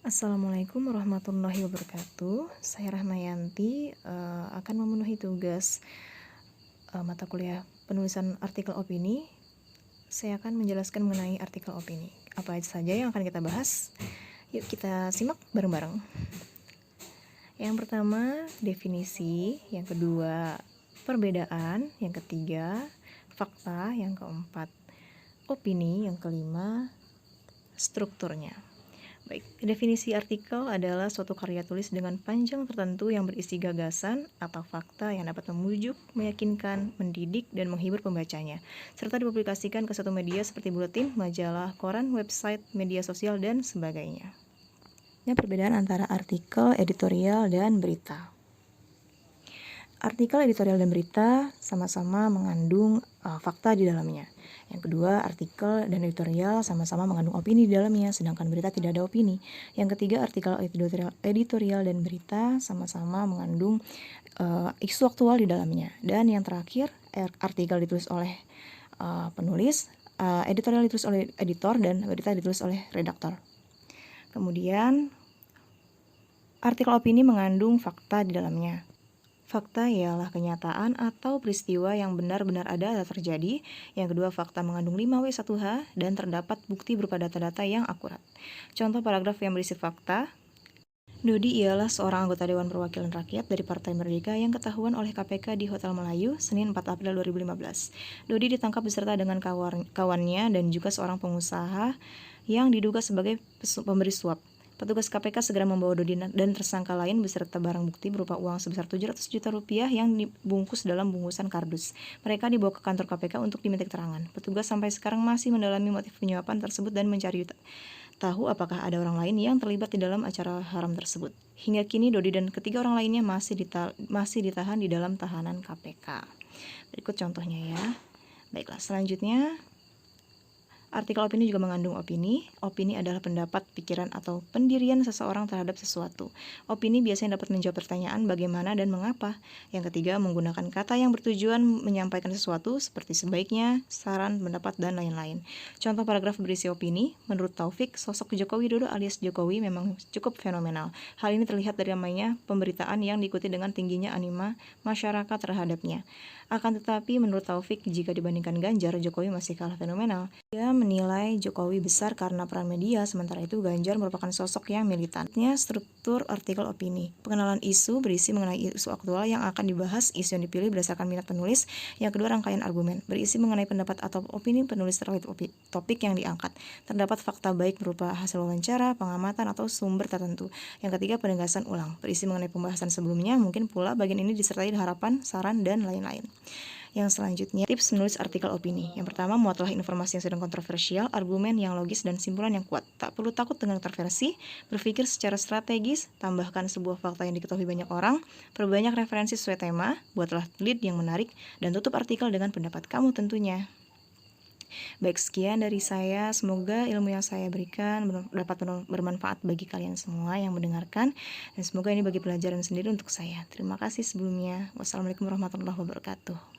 Assalamualaikum warahmatullahi wabarakatuh. Saya Rahmayanti akan memenuhi tugas mata kuliah penulisan artikel opini. Saya akan menjelaskan mengenai artikel opini. Apa saja yang akan kita bahas? Yuk kita simak bareng-bareng. Yang pertama, definisi. Yang kedua, perbedaan. Yang ketiga, fakta. Yang keempat, opini. Yang kelima, strukturnya. Baik, definisi artikel adalah suatu karya tulis dengan panjang tertentu yang berisi gagasan atau fakta yang dapat membujuk, meyakinkan, mendidik, dan menghibur pembacanya, serta dipublikasikan ke suatu media seperti buletin, majalah, koran, website, media sosial, dan sebagainya. Ini perbedaan antara artikel, editorial, dan berita. Artikel, editorial, dan berita sama-sama mengandung fakta di dalamnya. Yang kedua, artikel dan editorial sama-sama mengandung opini di dalamnya, sedangkan berita tidak ada opini. Yang ketiga, artikel, editorial, dan berita sama-sama mengandung isu aktual di dalamnya. Dan yang terakhir, artikel ditulis oleh penulis, editorial ditulis oleh editor, dan berita ditulis oleh redaktor. Kemudian, artikel opini mengandung fakta di dalamnya. Fakta ialah kenyataan atau peristiwa yang benar-benar ada atau terjadi. Yang kedua, fakta mengandung 5W1H dan terdapat bukti berupa data-data yang akurat. Contoh paragraf yang berisi fakta. Dodi ialah seorang anggota Dewan Perwakilan Rakyat dari Partai Merdeka yang ketahuan oleh KPK di Hotel Melayu, Senin 4 April 2015. Dodi ditangkap beserta dengan kawannya dan juga seorang pengusaha yang diduga sebagai pemberi suap. Petugas KPK segera membawa Dodi dan tersangka lain beserta barang bukti berupa uang sebesar 700 juta rupiah yang dibungkus dalam bungkusan kardus. Mereka dibawa ke kantor KPK untuk diminta keterangan. Petugas sampai sekarang masih mendalami motif penyuapan tersebut dan mencari tahu apakah ada orang lain yang terlibat di dalam acara haram tersebut. Hingga kini Dodi dan ketiga orang lainnya masih ditahan di dalam tahanan KPK. Berikut contohnya ya. Baiklah, selanjutnya artikel opini juga mengandung opini. Opini adalah pendapat, pikiran, atau pendirian seseorang terhadap sesuatu. Opini biasanya dapat menjawab pertanyaan bagaimana dan mengapa. Yang ketiga, menggunakan kata yang bertujuan menyampaikan sesuatu seperti sebaiknya, saran, pendapat, dan lain-lain. Contoh paragraf berisi opini, menurut Taufik, sosok Joko Widodo alias Jokowi memang cukup fenomenal. Hal ini terlihat dari ramainya pemberitaan yang diikuti dengan tingginya anima masyarakat terhadapnya. Akan tetapi, menurut Taufik, jika dibandingkan Ganjar, Jokowi masih kalah fenomenal. Dia menilai Jokowi besar karena peran media, sementara itu Ganjar merupakan sosok yang militan. Struktur artikel opini. Pengenalan isu berisi mengenai isu aktual yang akan dibahas, isu yang dipilih berdasarkan minat penulis. Yang kedua, rangkaian argumen, berisi mengenai pendapat atau opini penulis terkait topik yang diangkat. Terdapat fakta baik berupa hasil wawancara, pengamatan, atau sumber tertentu. Yang ketiga, penegasan ulang, berisi mengenai pembahasan sebelumnya, mungkin pula bagian ini disertai harapan, saran, dan lain-lain. Yang selanjutnya, tips menulis artikel opini. Yang pertama, muatlah informasi yang sedang kontroversial, argumen yang logis, dan simpulan yang kuat. Tak perlu takut dengan kontroversi, berpikir secara strategis, tambahkan sebuah fakta yang diketahui banyak orang, perbanyak referensi sesuai tema, buatlah lead yang menarik, dan tutup artikel dengan pendapat kamu tentunya. Baik, sekian dari saya. Semoga ilmu yang saya berikan dapat bermanfaat bagi kalian semua yang mendengarkan, dan semoga ini bagi pelajaran sendiri untuk saya. Terima kasih sebelumnya. Wassalamualaikum warahmatullahi wabarakatuh.